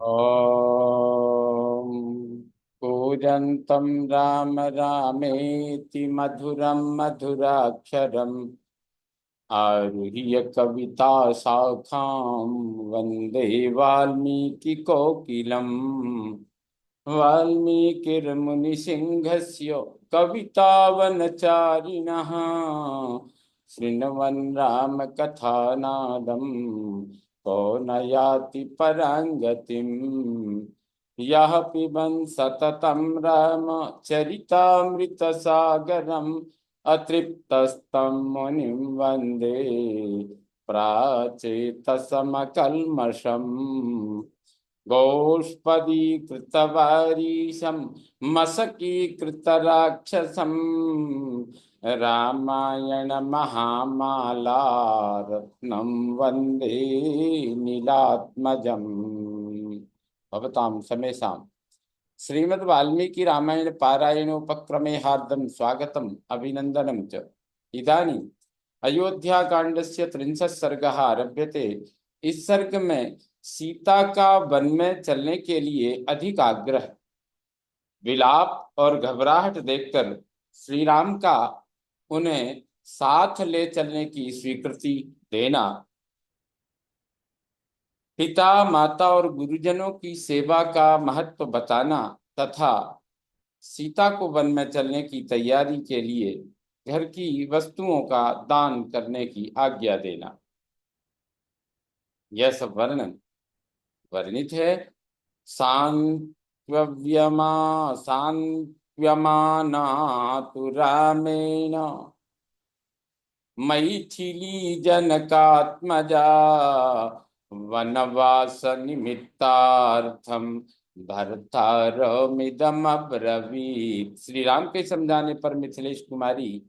ॐ कूजन्तं राम रामेति मधुरं मधुराक्षरम् आरुह्य कविता शाखां वन्दे वाल्मीकिकोकिलम् वाल्मीकिर्मुनिसिंहस्य कवितावनचारिणः शृण्वन् रामकथानादम् को न याति परां गतिम् यः पिबन् सततं रामचरितामृतसागरम् अतृप्तस्तं मुनिं वन्दे प्राचेतसमकल्मषम् गोष्पदीकृतवारीशं मशकीकृतराक्षसं रामायण महामाला रत्नं वन्दे नीलात्मजम्। भवतां समेषां श्रीमद् वाल्मीकि रामायण पारायणोपक्रमे हार्दं स्वागतम् अभिनन्दनं च। इदानीम् अयोध्याकाण्डस्य 33 सर्गः आरभ्यते। इस सर्ग में सीता का वन में चलने के लिए अधिक आग्रह, विलाप और घबराहट देखकर श्री राम का उन्हें साथ ले चलने की स्वीकृति देना, पिता माता और गुरुजनों की सेवा का महत्व बताना तथा सीता को वन में चलने की तैयारी के लिए घर की वस्तुओं का दान करने की आज्ञा देना, यह सब वर्णित है। सांत्व्यमा सांत्व्यमानातु रामेण मैथिली जनकात्मजा वनवास निमित्तार्थम भर्तारमिदम अब्रवीत। श्री राम के समझाने पर मिथिलेश कुमारी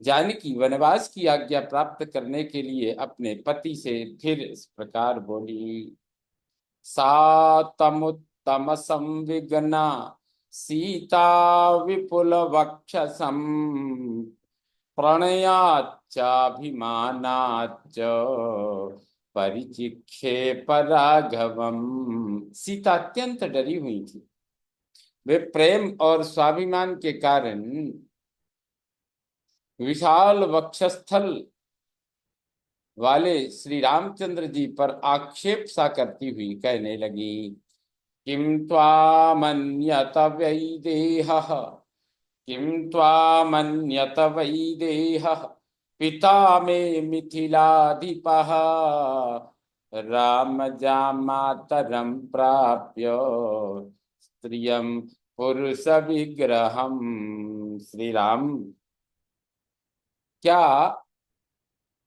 जानकी वनवास की आज्ञा प्राप्त करने के लिए अपने पति से फिर इस प्रकार बोली। सातमुत्तम संविघ्ना सीता विपुल वक्षसम प्रणयाच्चाभिमानाच्च परिचिक्षेप राघवम। सीता अत्यंत डरी हुई थी। वे प्रेम और स्वाभिमान के कारण विशाल वक्षस्थल वाले श्री रामचंद्र जी पर आक्षेप सा करती हुई कहने लगी, किम त्वामन्यत वैदेहः किम त्वामन्यत वैदेहः पिता मे मिथिलाधिपः रामजामातरं प्राप्य स्त्रियं पुरुष विग्रहम। श्री राम, क्या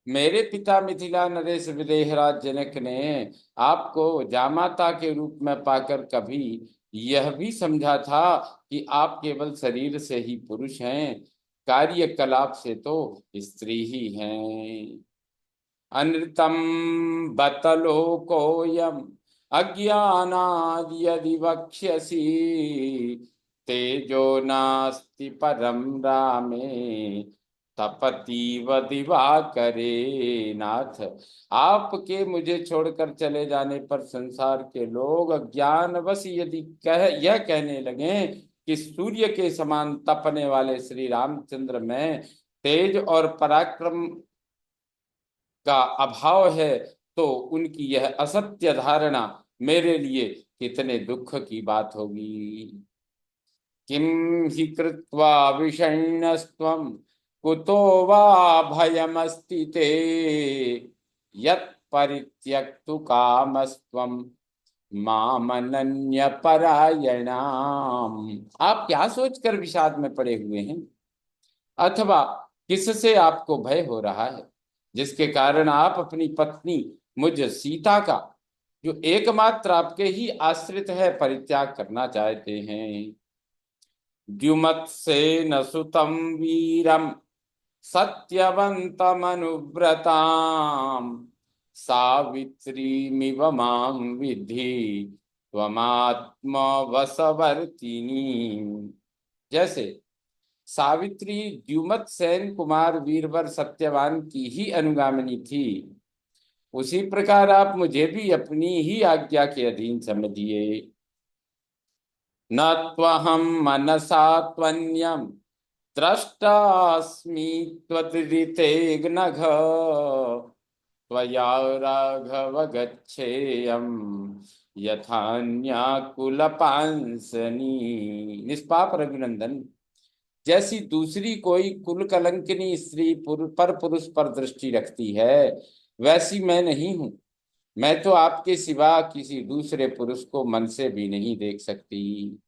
मेरे पिता मिथिला नरेश विदेहराज जनक ने आपको जामाता के रूप में पाकर कभी यह भी समझा था कि आप केवल शरीर से ही पुरुष हैं, कार्यकलाप से तो स्त्री ही हैं। अनृतम बतलोकोयम अज्ञानाद यदि वक्ष्यसि तेजो नास्ति परम रामे तपतीव दिवाकरे। नाथ, आपके मुझे छोड़कर चले जाने पर संसार के लोग अज्ञानवश यदि यह कहने लगे कि सूर्य के समान तपने वाले श्री रामचंद्र में तेज और पराक्रम का अभाव है, तो उनकी यह असत्य धारणा मेरे लिए कितने दुख की बात होगी। किम हि कृत्वा विषण्णस्त्वं कुतो वा भयमस्ति ते यत् परित्यक्तु कामस्त्वं मामनन्य परायणाम। आप क्या सोचकर विषाद में पड़े हुए हैं, अथवा किससे आपको भय हो रहा है जिसके कारण आप अपनी पत्नी मुझ सीता का, जो एकमात्र आपके ही आश्रित है, परित्याग करना चाहते हैं। द्युमत्सेन सुतं वीरम सत्यवन्तमनुव्रताम् सावित्रीमिव मां विद्धि त्वमात्मवशवर्तिनी। जैसे सावित्री द्युमत सेन कुमार वीरवर सत्यवान की ही अनुगामिनी थी, उसी प्रकार आप मुझे भी अपनी ही आज्ञा के अधीन समझिए। न त्वहं मनसा त्वन्यं द्रष्टास्मि त्वतिरितेघ्नघ त्वया राघव गच्छेयं यथान्याकुलपांसनी। निष्पाप रघुनंदन, जैसी दूसरी कोई कुल कलंकिनी स्त्री पर पुरुष पर दृष्टि रखती है, वैसी मैं नहीं हूं। मैं तो आपके सिवा किसी दूसरे पुरुष को मन से भी नहीं देख सकती,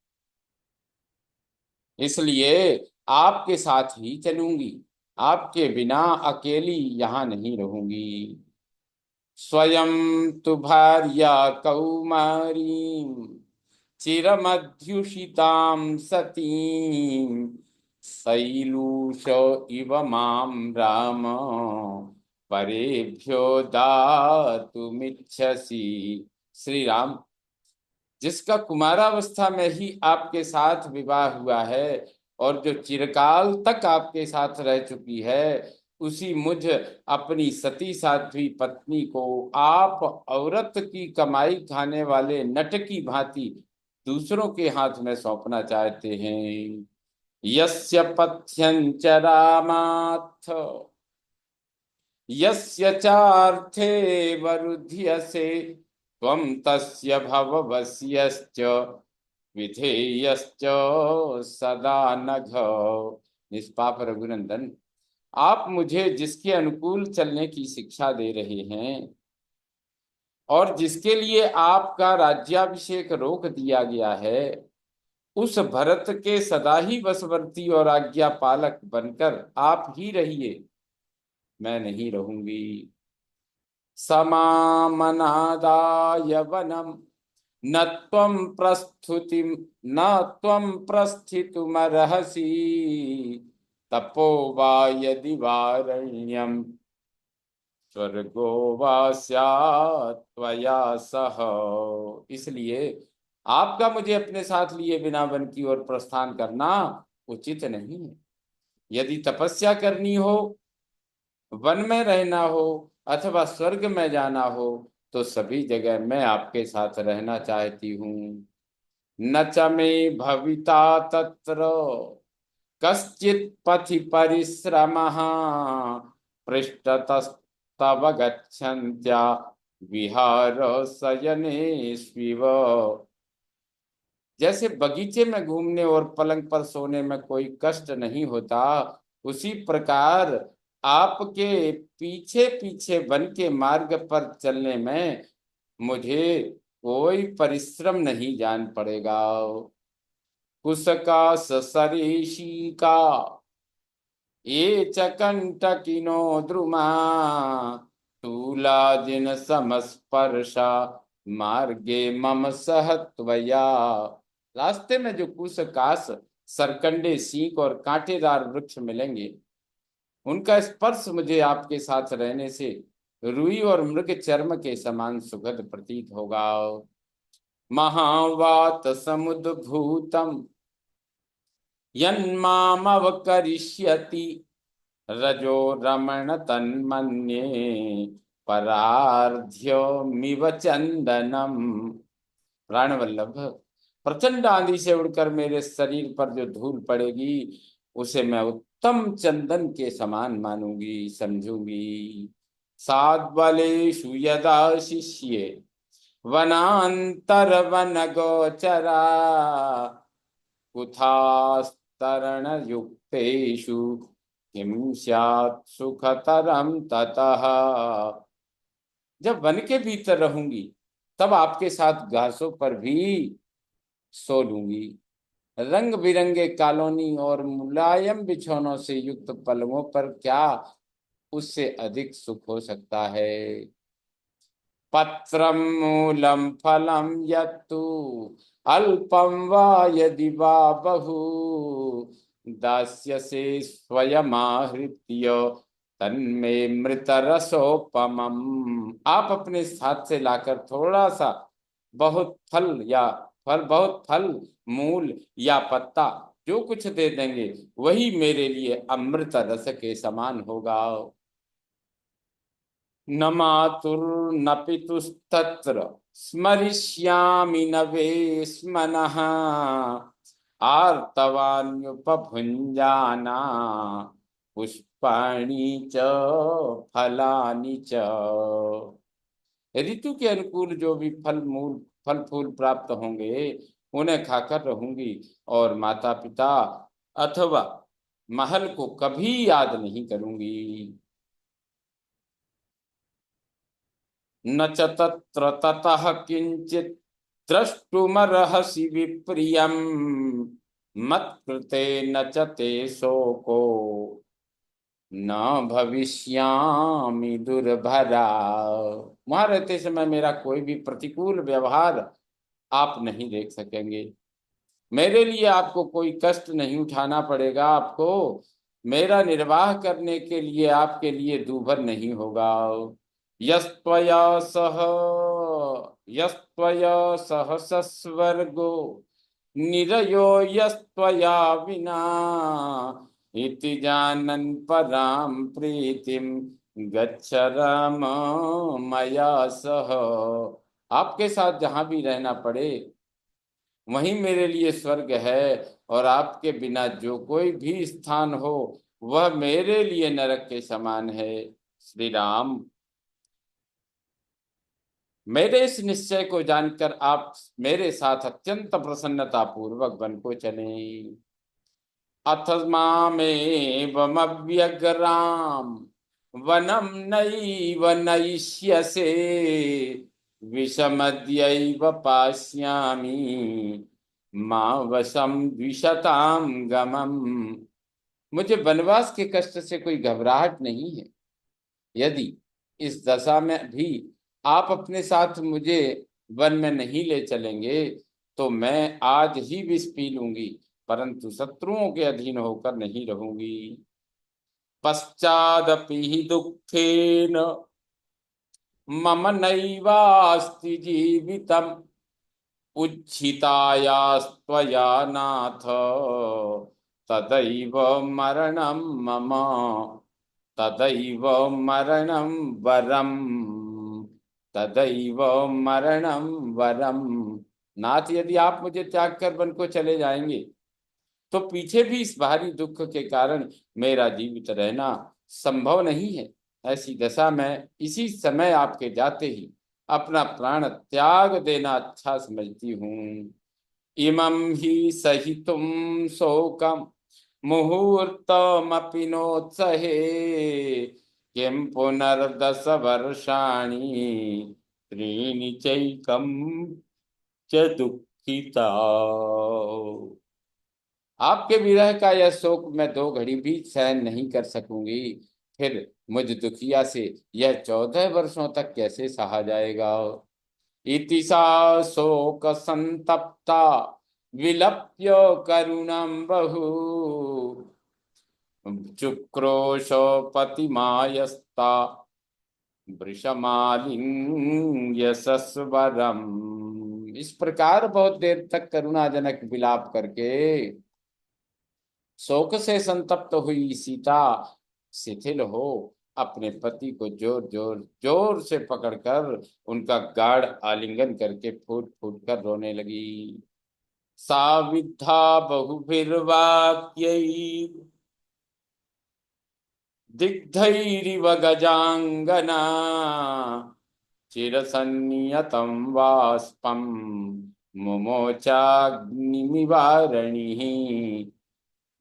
इसलिए आपके साथ ही चलूंगी। आपके बिना अकेली यहाँ नहीं रहूंगी। स्वयं तु भार्या कौमारी चिरमध्युषितां सतीं शैलूष इव मां राम परेभ्यो दातुमिच्छसि। श्री राम, जिसका कुमारावस्था में ही आपके साथ विवाह हुआ है और जो चिरकाल तक आपके साथ रह चुकी है, उसी मुझ अपनी सती साध्वी पत्नी को आप औरत की कमाई खाने वाले नट की भांति दूसरों के हाथ में सौंपना चाहते हैं। यस्य पथ्यंचरामाथ यस्य चार्थे वरुध्यसे त्वं तस्य भववश्यश्च विधेयश्च सदा नघ। निष्पाप रघुनंदन, आप मुझे जिसके अनुकूल चलने की शिक्षा दे रहे हैं और जिसके लिए आपका राज्याभिषेक रोक दिया गया है, उस भरत के सदा ही वशवर्ती और आज्ञा पालक बनकर आप ही रहिए, मैं नहीं रहूंगी। समामनादाय वनम न त्वं प्रस्तुति न त्वं प्रस्थितुमर्हसि तपो वा यदि वारण्यम स्वर्गो वा स्यात् त्वया सह। इसलिए आपका मुझे अपने साथ लिए बिना वन की ओर प्रस्थान करना उचित नहीं है। यदि तपस्या करनी हो, वन में रहना हो अथवा स्वर्ग में जाना हो, तो सभी जगह मैं आपके साथ रहना चाहती हूँ। न च मे भविता तत्र कश्चित् पथि परिश्रमः पृष्ठतस्तव गच्छन्त्या विहार शयनेष्विव। जैसे बगीचे में घूमने और पलंग पर सोने में कोई कष्ट नहीं होता, उसी प्रकार आपके पीछे पीछे वन के मार्ग पर चलने में मुझे कोई परिश्रम नहीं जान पड़ेगा। कुसका ससरीशी का ये च कंटकिनो द्रुमा तूलाजिन समस्पर्शा मार्गे मम सह त्वया। रास्ते में जो कुश कास सरकंडे सींग और कांटेदार वृक्ष मिलेंगे, उनका स्पर्श मुझे आपके साथ रहने से रुई और मृग चर्म के समान सुखद प्रतीत होगा। महावात समुद्भूतम यन्मामवकरिष्यति रजो रमण तन्मन्ये परार्ध्यमिव चंदनम। प्राणवल्लभ, प्रचंड आंधी से उड़कर मेरे शरीर पर जो धूल पड़ेगी, उसे मैं उत्तम चंदन के समान मानूंगी, समझूंगी। साद्वलेषु यदा शिष्ये वनांतर वन गोचरा कुथास्तरण युक्तेषु किं स्यात् सुखतरम ततः। जब वन के भीतर रहूंगी, तब आपके साथ घासों पर भी सो लूंगी। रंग बिरंगे कॉलोनी और मुलायम बिछौनों से युक्त पलंगों पर क्या उससे अधिक सुख हो सकता है। पत्रम मूलम फलम यत्तु अल्पम वा यदि वा बहु दास्यसे स्वयमाहृत्य तन्मे मृत रसोपमम। आप अपने हाथ से लाकर थोड़ा सा बहुत फल मूल या पत्ता जो कुछ दे देंगे, वही मेरे लिए अमृत रस के समान होगा। न मातुर्न पितुस्तत्र स्मरिष्यामि न वेश्मनः आर्तवान्युपभुञ्जाना पुष्पाणि च फलानि च। ऋतु के अनुकूल जो भी फल फूल प्राप्त होंगे उन्हें खाकर रहूंगी, और माता पिता अथवा महल को कभी याद नहीं करूंगी। न च तत्र ततः किंचित द्रष्टुमर्हसि विप्रियम मत्कृते न च ते शोको न भविष्यामि दुर्भरा। वहां रहते समय मेरा कोई भी प्रतिकूल व्यवहार आप नहीं देख सकेंगे। मेरे लिए आपको कोई कष्ट नहीं उठाना पड़ेगा। आपको मेरा निर्वाह करने के लिए आपके लिए दूभर नहीं होगा। यस्त्वया सह यस्त्वया सह सस्वर्गो निरयो यस्त्वया विना इति जानन् परां प्रीतिम गच्छ राम मया सह। आपके साथ जहां भी रहना पड़े वहीं मेरे लिए स्वर्ग है, और आपके बिना जो कोई भी स्थान हो वह मेरे लिए नरक के समान है। श्री राम, मेरे इस निश्चय को जानकर आप मेरे साथ अत्यंत प्रसन्नता पूर्वक वन को चलें। अथ मामेवमव्यग्राम वनम नैव नयिष्यसे विषमद्यैव पास्यामि मां वशं द्विषतां गमम्। मुझे वनवास के कष्ट से कोई घबराहट नहीं है। यदि इस दशा में भी आप अपने साथ मुझे वन में नहीं ले चलेंगे तो मैं आज ही विष पी लूंगी, परंतु शत्रुओं के अधीन होकर नहीं रहूंगी। पश्चादपि हि दुःखेन मम नैवास्ति जीवितम् उज्झितायास्त्वया नाथ तदैव मरणं मम तदैव मरणं वरम तदैव मरणं वरम। नाथ, यदि आप मुझे त्याग कर वन को चले जाएंगे तो पीछे भी इस भारी दुख के कारण मेरा जीवित रहना संभव नहीं है। ऐसी दशा में इसी समय आपके जाते ही अपना प्राण त्याग देना अच्छा समझती हूँ। इमं हि सहितुं शोकम मुहूर्तमपि नोत्सहे किं पुनर्दश वर्षाणि त्रीणि चैकं च दुःखिता। आपके विरह का यह शोक मैं 2 घड़ी भी सहन नहीं कर सकूंगी, फिर मुझ दुखिया से यह 14 वर्षों तक कैसे सहा जाएगा। इति सा शोक संतप्ता विलप्य करुणं बहु चुक्रोशोपतिमायस्ता वृषमालिंग्य सस्वरम। इस प्रकार बहुत देर तक करुणाजनक विलाप करके शोक से संतप्त हुई सीता शिथिल हो अपने पति को जोर जोर जोर से पकड़कर उनका गाढ़ आलिंगन करके फूट फूट कर रोने लगी। सा विद्धा बहुभिर्वाक्यैः दिग्धैरिव गजांगना चिरसन्नियतं वाष्पं मुमोचाग्निवारणिः।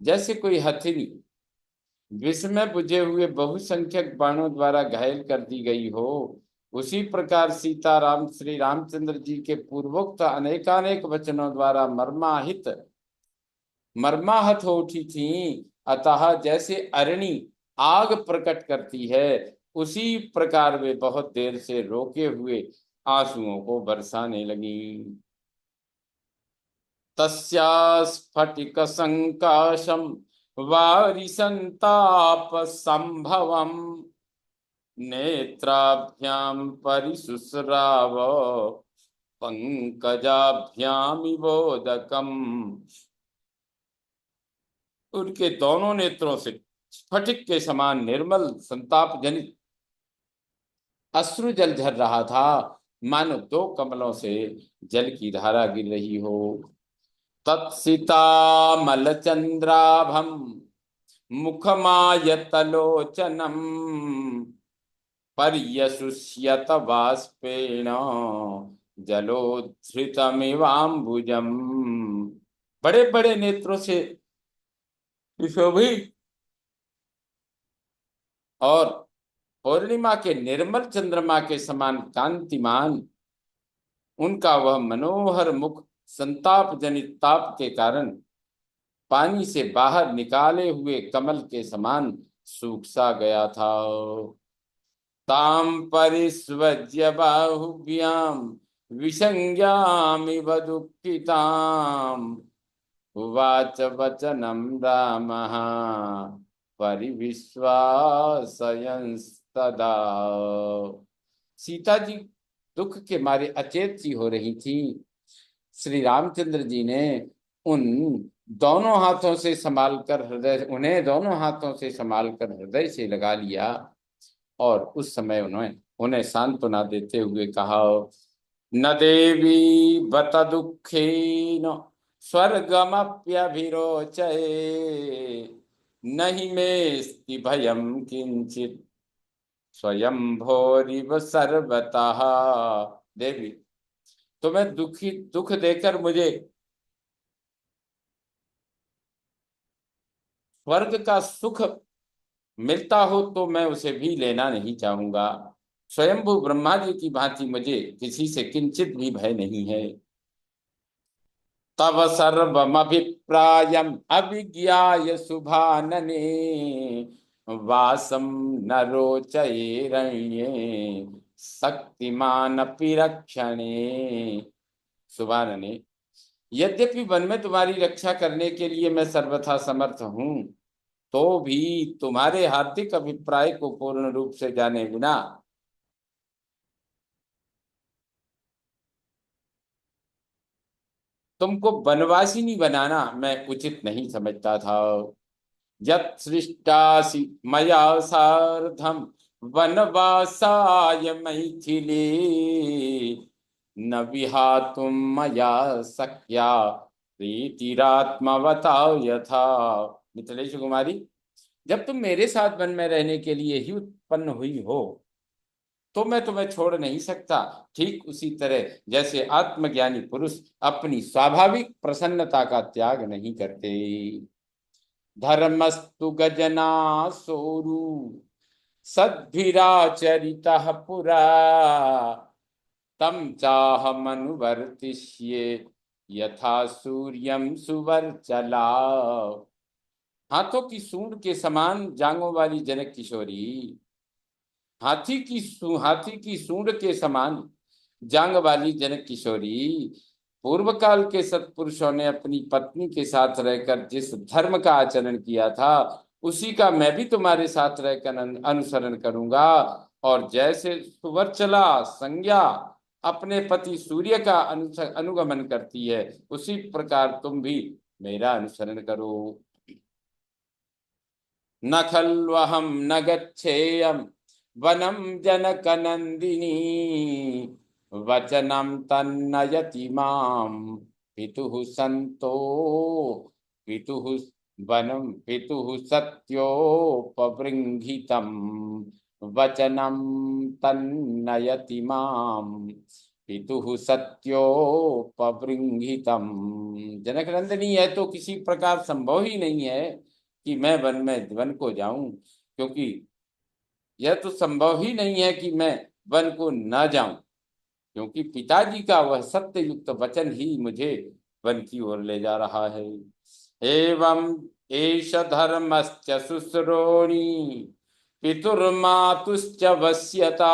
जैसे कोई हथनी विष में बुझे हुए बहुसंख्यक बाणों द्वारा घायल कर दी गई हो, उसी प्रकार सीताराम श्री रामचंद्र जी के पूर्वोक्त अनेकानेक वचनों द्वारा मर्माहत हो उठी थी। अतः जैसे अरणि आग प्रकट करती है, उसी प्रकार वे बहुत देर से रोके हुए आंसुओं को बरसाने लगी। तस्या स्फटिक संकाशम वारिसंताप संभवम नेत्राभ्याम परिसुस्राव पंकजाभ्यामिवोदकम। उनके दोनों नेत्रों से स्फटिक के समान निर्मल संताप जनित अश्रु जल झर रहा था, मानो दो कमलों से जल की धारा गिर रही हो। तत्सितामल चंद्राभम मुखमायतलोचनम पर्यशुष्यत बाष्पेण जलोद्धृतमिवाम्बुजम। बड़े बड़े नेत्रों से सुशोभित और पूर्णिमा के निर्मल चंद्रमा के समान कांतिमान उनका वह मनोहर मुख संताप जनित ताप के कारण पानी से बाहर निकाले हुए कमल के समान सूख सा गया था। ताम परिस्वज्य बाहुभ्याम विसंज्ञामिव दुःखिताम उवाच वचनं रामः परिविश्वासयंस्तदा। सीता जी दुख के मारे अचेत सी हो रही थी। श्री रामचंद्र जी ने उन दोनों हाथों से संभाल कर हृदय उन्हें दोनों हाथों से संभाल कर हृदय से लगा लिया और उस समय उन्होंने उन्हें सांत्वना देते हुए कहा, न देवी बत दुखेन स्वर्गमप्यभिरोचये नहि मेस्ति भयं किंचित स्वयं भोरिव सर्वतः। देवी, तुम्हें दुख देकर मुझे स्वर्ग का सुख मिलता हो तो मैं उसे भी लेना नहीं चाहूंगा। स्वयंभू ब्रह्मा जी की भांति मुझे किसी से किंचित भी भय नहीं है। तव सर्वमभिप्रायम् अविज्ञाय शुभानने वासम न रोचयेरण्ये शक्तिमानपि रक्षणे। शुभानने, यद्यपि वन में तुम्हारी रक्षा करने के लिए मैं सर्वथा समर्थ हूं, तो भी तुम्हारे हार्दिक अभिप्राय को पूर्ण रूप से जाने बिना तुमको वनवासिनी बनाना मैं उचित नहीं समझता था। यत् सृष्टासि मया सार्धम वनवासाय मैथिली न विहातुम मया शक्या प्रीतिरात्मवता यथा। मिथिलेश कुमारी, जब तुम मेरे साथ वन में रहने के लिए ही उत्पन्न हुई हो तो मैं तुम्हें छोड़ नहीं सकता। ठीक उसी तरह जैसे आत्मज्ञानी पुरुष अपनी स्वाभाविक प्रसन्नता का त्याग नहीं करते। धर्मस्तु गजना सोरु सद्भिराचरितः पुरा तम चाहमनुवर्तिष्ये यथा सूर्यम सुवर्चला। हाथों की सूंड के समान जांघों वाली जनक किशोरी, हाथी की सूंड के समान जांग वाली जनक किशोरी, पूर्व काल के सत्पुरुषों ने अपनी पत्नी के साथ रहकर जिस धर्म का आचरण किया था उसी का मैं भी तुम्हारे साथ रहकर अनुसरण करूंगा। और जैसे सुवर्चला संज्ञा अपने पति सूर्य का अनुगमन करती है, उसी प्रकार तुम भी मेरा अनुसरण करो। न खल्वहम न गच्छेयम वनम जनक नंदिनी वचनम तन्नयति माम पितुः संतो पितुः वनम पितुः सत्योपबृंहितम वचनम तन्नयति माम पितुः सत्योपबृंहितम। जनक नंदिनी, यह तो किसी प्रकार संभव ही नहीं है कि मैं वन को जाऊं, क्योंकि यह तो संभव ही नहीं है कि मैं वन को न जाऊं, क्योंकि पिताजी का वह सत्य युक्त वचन ही मुझे वन की ओर ले जा रहा है। एवं एष धर्मश्च शुश्रोणी पितुर्मातुश्च वश्यता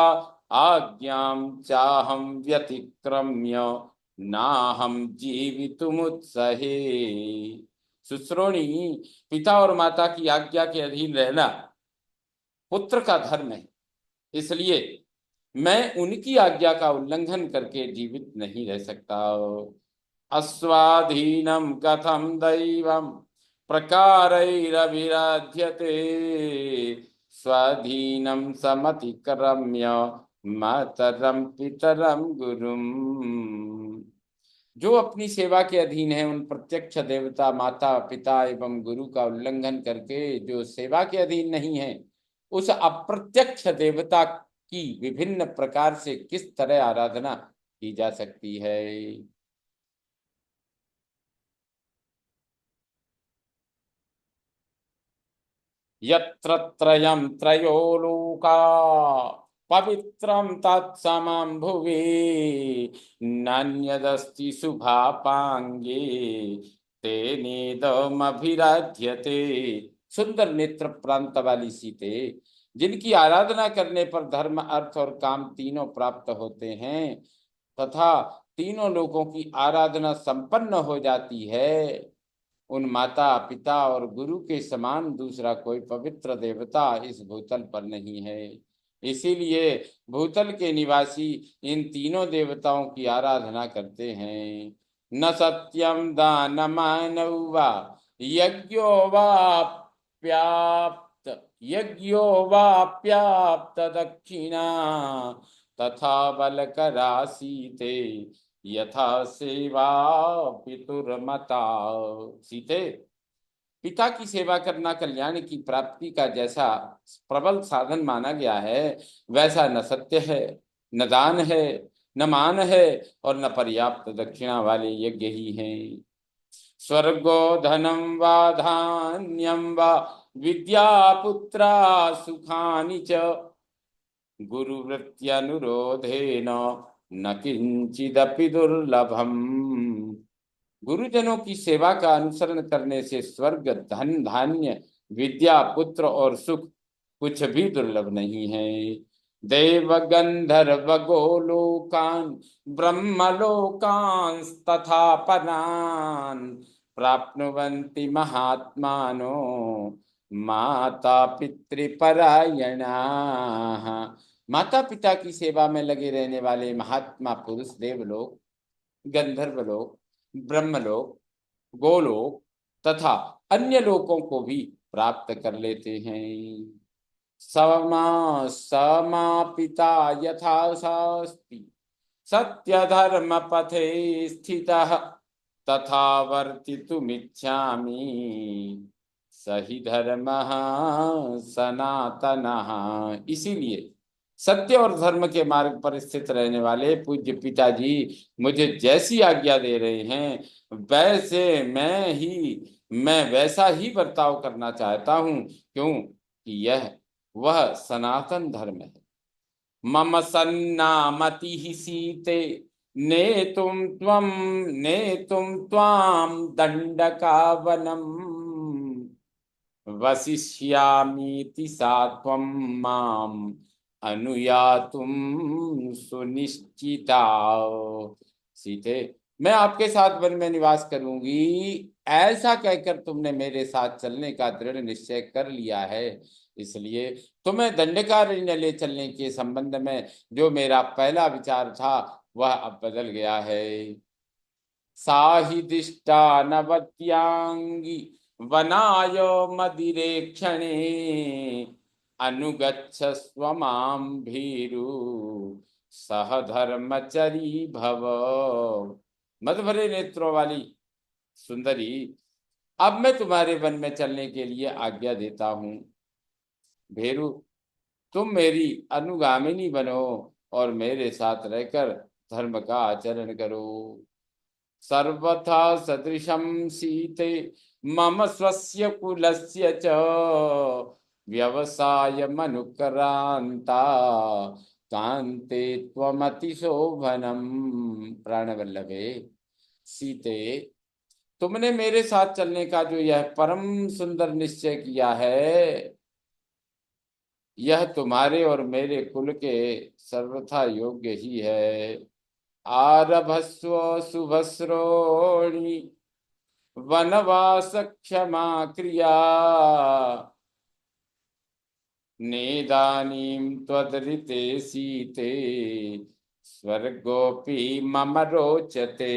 आज्ञां चाहं व्यतिक्रम्य नाहं जीवितुमुत्सहे। शुश्रोणी, पिता और माता की आज्ञा के अधीन रहना पुत्र का धर्म है, इसलिए मैं उनकी आज्ञा का उल्लंघन करके जीवित नहीं रह सकता। अस्वाधीनम कथम दैवम प्रकारैरभिराध्यते स्वाधीनम समतिक्रम्य मातरम पितरम गुरुम। जो अपनी सेवा के अधीन है, उन प्रत्यक्ष देवता माता पिता एवं गुरु का उल्लंघन करके जो सेवा के अधीन नहीं है, उस अप्रत्यक्ष देवता की विभिन्न प्रकार से किस तरह आराधना की जा सकती है। यत्र त्रयं त्रयो लोका पवित्रं तत्समं भुवि नान्यदस्ति शुभापांगे तेनेदमभिराध्यते। सुंदर नेत्र प्रांत वाली सीते, जिनकी आराधना करने पर धर्म अर्थ और काम तीनों प्राप्त होते हैं तथा तीनों लोगों की आराधना संपन्न हो जाती है, उन माता पिता और गुरु के समान दूसरा कोई पवित्र देवता इस भूतल पर नहीं है। इसीलिए भूतल के निवासी इन तीनों देवताओं की आराधना करते हैं। न सत्यम दान मानव वा यज्ञो वाप्याप्त दक्षिणा तथा बलकरासीते यथा सेवा पितुर्मता। सीते, पिता की सेवा करना कल्याण की प्राप्ति का जैसा प्रबल साधन माना गया है, वैसा न सत्य है, न दान है, न मान है और न पर्याप्त दक्षिणा वाले यज्ञ ही हैं। स्वर्गो धनम वा धान्यम वा विद्या पुत्रा सुखानि च गुरुवृत्त्यनुरोधेन न किंचिदपि दुर्लभम। गुरुजनों की सेवा का अनुसरण करने से स्वर्ग धन धान्य विद्या पुत्र और सुख कुछ भी दुर्लभ नहीं है। देव गंधर्व गोलोकान ब्रह्मलोकान तथा परान प्राप्नुवन्ति महात्मानो माता पितृपरायणा। माता पिता की सेवा में लगे रहने वाले महात्मा पुरुष देवलोक, गंधर्वलोक, ब्रह्मलोक, गोलोक तथा अन्य लोकों को भी प्राप्त कर लेते हैं। समा समापिता यथा शास्ति सत्य धर्म पथे स्थितः तथा वर्तितुमिच्छामि सही धर्म सनातनः। इसीलिए सत्य और धर्म के मार्ग पर स्थित रहने वाले पूज्य पिताजी मुझे जैसी आज्ञा दे रहे हैं, मैं वैसा ही बर्ताव करना चाहता हूँ, क्यों कि यह वह सनातन धर्म है। मम सन्नामति ही सीते नेतुम त्वाम दंडकावनम वसिष्यामीति सा त्वं माम अनुयातुम सुनिश्चिता। सीते, मैं आपके साथ वन में निवास करूंगी, ऐसा कहकर तुमने मेरे साथ चलने का दृढ़ निश्चय कर लिया है। इसलिए तुम्हें दंडकारण्य ले चलने के संबंध में जो मेरा पहला विचार था वह अब बदल गया है। साहिदिष्टा नवत्यांगी वनाय मदिरेक्षणे अनुगच्छस्व मां भीरु सह धर्मचरी भव। मद भरे नेत्रों वाली सुंदरी, अब मैं तुम्हारे वन में चलने के लिए आज्ञा देता हूँ। भेरु, तुम मेरी अनुगामिनी बनो और मेरे साथ रहकर धर्म का आचरण करो। सर्वथा सदृशं सीते मम स्वस्य कुलस्य च व्यवसायमनुक्रान्ता कान्ते त्वमतिशोभनम्। प्राणवल्लभे, सीते, तुमने मेरे साथ चलने का जो यह परम सुंदर निश्चय किया है, यह तुम्हारे और मेरे कुल के सर्वथा योग्य ही है। आरभस्व शुभश्रोणि वनवास क्षमा क्रिया नेदानीं त्वदृते सीते स्वर्गोपि मम रोचते।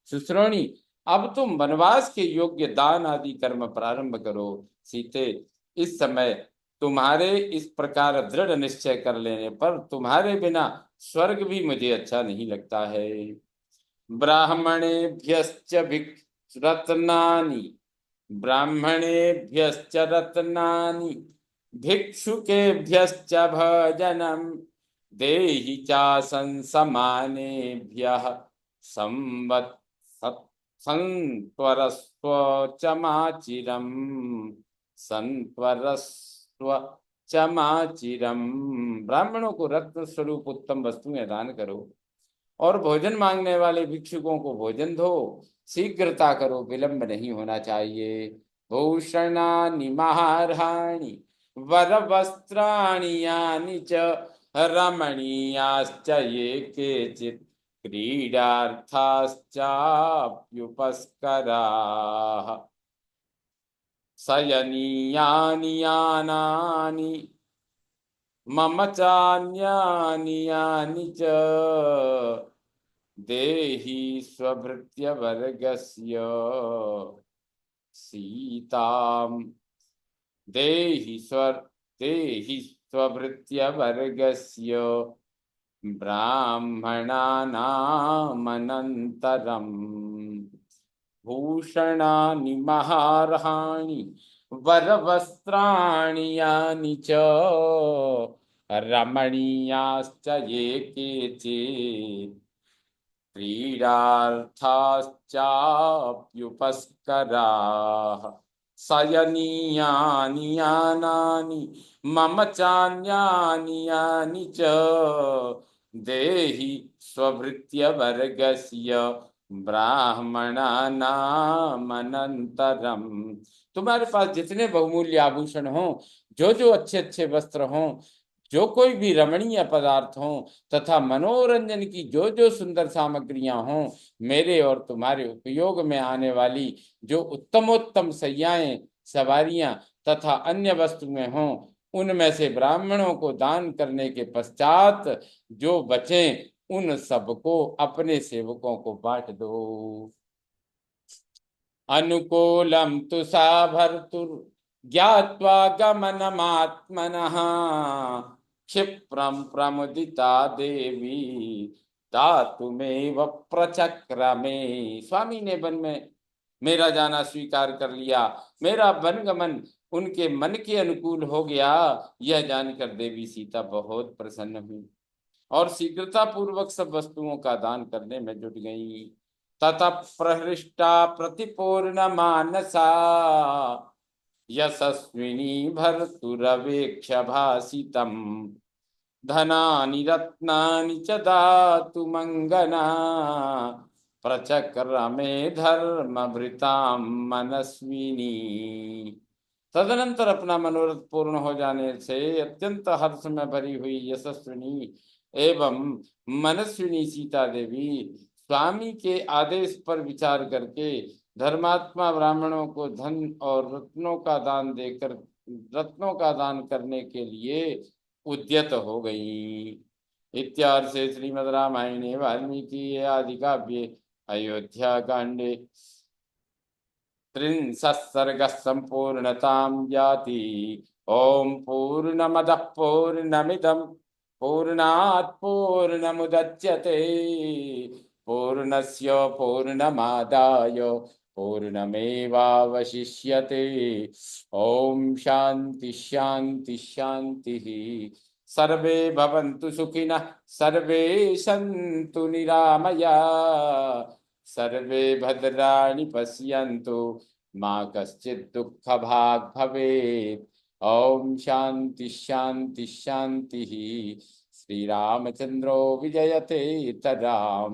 सुश्रोणी, अब तुम वनवास के योग्य दान आदि कर्म प्रारंभ करो। सीते, इस समय तुम्हारे इस प्रकार दृढ़ निश्चय कर लेने पर तुम्हारे बिना स्वर्ग भी मुझे अच्छा नहीं लगता है। ब्राह्मणेभ्यश्च रत्नानि, ब्राह्मणेभ्यश्च रत्नानि, भिक्षुकेभ्यश्च भजनम, देहि चासन् समानेभ्यः संवत् संत्वरस्व च माचिरम्, संत्वरस्व च माचिरम्। ब्राह्मणों को रत्न स्वरूप उत्तम वस्तुएं दान करो और भोजन मांगने वाले भिक्षुकों को भोजन दो। शीघ्रता करो, विलंब नहीं होना चाहिए। भूषणानि महार्हाणि, वर वस्त्राणि यानि च, रमणीयाश्च ये केचित्, क्रीडार्थाश्चाप्युपस्कराः। शयनीयानि यानानि, मम चान्यानि यानि च, देहि स्वभृत्य वर्गस्य सीताम्, देहि स्वभृत्य वर्गस्य ब्राह्मणानामनन्तरम्। भूषणानि महार्हाणि, वरवस्त्राणि यानि च, रमणीयाश्च ये केचित्, क्रीडार्थाश्चाप्युपस्कराः। शयनीयानि यानानि, मम चान्यानि यानि च, देहि स्वभृत्य वर्गस्य ब्राह्मणानामनन्तरम्। तुम्हारे पास जितने बहुमूल्य आभूषण हों, जो जो अच्छे अच्छे वस्त्र हों, जो कोई भी रमणीय पदार्थ हों तथा मनोरंजन की जो जो सुंदर सामग्रियां हों, मेरे और तुम्हारे उपयोग में आने वाली जो उत्तमोत्तम सैयाएं, सवारियां तथा अन्य वस्तुएं हों, उनमें से ब्राह्मणों को दान करने के पश्चात जो बचें उन सबको अपने सेवकों को बांट दो। अनुकूलम तु सा भर्तुर् ज्ञात्वा गमनमात्मनः, क्षिप्रम प्रमुदिता देवी दातुमेव प्रचक्रमे। स्वामी ने वन में मेरा जाना स्वीकार कर लिया, मेरा वनगमन उनके मन के अनुकूल हो गया। यह जानकर देवी सीता बहुत प्रसन्न हुई और शीघ्रता पूर्वक सब वस्तुओं का दान करने में जुट गई। ततः प्रहृष्टा प्रतिपूर्ण मानसा, यशस्विनी भर्तुरवेक्ष भासितम्, धनानि रत्नानि च दातु मंगना, प्रचक्रमे धर्मभृतां मनस्विनी। तदनंतर अपना मनोरथ पूर्ण हो जाने से अत्यंत हर्ष में भरी हुई यशस्विनी एवं मनस्विनी सीता देवी स्वामी के आदेश पर विचार करके धर्मात्मा ब्राह्मणों को धन और रत्नों का दान करने के लिए उद्यत हो गई। इत्यार्षे श्रीमद् रामायणे वाल्मीकि आदि काव्ये अयोध्या कांडे 30 सर्गः संपूर्णतां याति। ओम पूर्णमदः पूर्णमिदं पूर्णात् पूर्णमुदच्यते, पूर्णस्य पूर्णमादाय पूर्णमेवावशिष्यते। ओम शांति शांति शांति। सर्वे भवन्तु सुखिनः, सर्वे सन्तु निरामया, सर्वे भद्राणि पश्यन्तु, मा कश्चित् दुःखभाग् भवेत्। ओम शांति शांति शांति। श्री रामचंद्रो विजयते तराम।